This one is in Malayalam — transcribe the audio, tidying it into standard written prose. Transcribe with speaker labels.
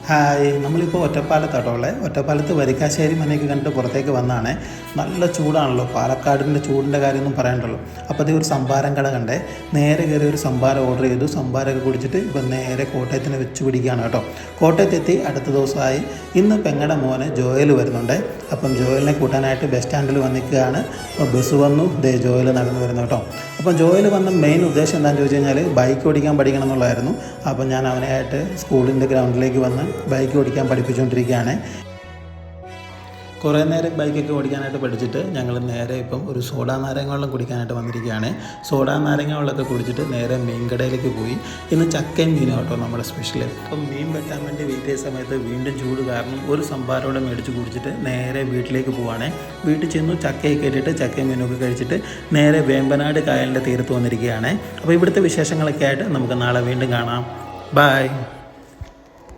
Speaker 1: ഹായ്, നമ്മളിപ്പോൾ ഒറ്റപ്പാലത്താട്ടോ ഉള്ളത്. ഒറ്റപ്പാലത്ത് വരിക്കാശ്ശേരി മനയ്ക്ക് കണ്ടിട്ട് പുറത്തേക്ക് വന്നതാണ്. നല്ല ചൂടാണല്ലോ, പാലക്കാടിൻ്റെ ചൂടിൻ്റെ കാര്യമൊന്നും പറയണ്ടല്ലോ. അപ്പോൾ അതേ ഒരു സംഭാരം കട കണ്ടേ, നേരെ കയറി ഒരു സംഭാരം ഓർഡർ ചെയ്തു. സംഭാരമൊക്കെ കുടിച്ചിട്ട് ഇപ്പം നേരെ കോട്ടയത്തിന് വെച്ച് പിടിക്കുകയാണ് കേട്ടോ. കോട്ടയത്തെത്തി അടുത്ത ദിവസമായി. ഇന്ന് പെങ്ങടെ മോനെ ജോയൽ വരുന്നുണ്ട്. അപ്പം ജോയലിനെ കൂട്ടാനായിട്ട് ബസ് സ്റ്റാൻഡിൽ വന്നിരിക്കുകയാണ്. അപ്പോൾ ബസ് വന്നു, ജോയൽ നടന്നു വരുന്നു കേട്ടോ. അപ്പം ജോയൽ വന്ന മെയിൻ ഉദ്ദേശം എന്താണെന്ന് ചോദിച്ചു കഴിഞ്ഞാൽ ബൈക്ക് ഓടിക്കാൻ പഠിക്കണം എന്നുള്ളതായിരുന്നു. അപ്പം ഞാൻ അവനായിട്ട് സ്കൂളിൻ്റെ ഗ്രൗണ്ടിലേക്ക് വന്ന് ബൈക്ക് ഓടിക്കാൻ പഠിപ്പിച്ചുകൊണ്ടിരിക്കുകയാണ്. കുറേ നേരം ബൈക്കൊക്കെ ഓടിക്കാനായിട്ട് പഠിച്ചിട്ട് ഞങ്ങൾ നേരെ ഇപ്പം ഒരു സോഡാ നാരങ്ങ വെള്ളം കുടിക്കാനായിട്ട് വന്നിരിക്കുകയാണ്. സോഡാ നാരങ്ങ വെള്ളമൊക്കെ കുടിച്ചിട്ട് നേരെ മീൻ കടയിലേക്ക് പോയി. ഇന്ന് ചക്കയും മീനും കേട്ടോ നമ്മുടെ സ്പെഷ്യൽ. അപ്പം മീൻ വെട്ടാൻ വേണ്ടി വെയിറ്റ് ചെയ്ത സമയത്ത് വീണ്ടും ചൂട് കാരണം ഒരു സംഭാരോടെ മേടിച്ച് കുടിച്ചിട്ട് നേരെ വീട്ടിലേക്ക് പോവുകയാണ്. വീട്ടിൽ ചെന്നു ചക്കയൊക്കെ ഇട്ടിട്ട് ചക്കയും മീനൊക്കെ കഴിച്ചിട്ട് നേരെ വേമ്പനാട് കായലിൻ്റെ തീരത്ത് വന്നിരിക്കുകയാണ്. അപ്പോൾ ഇവിടുത്തെ വിശേഷങ്ങളൊക്കെ ആയിട്ട് നമുക്ക് നാളെ വീണ്ടും കാണാം. ബൈ.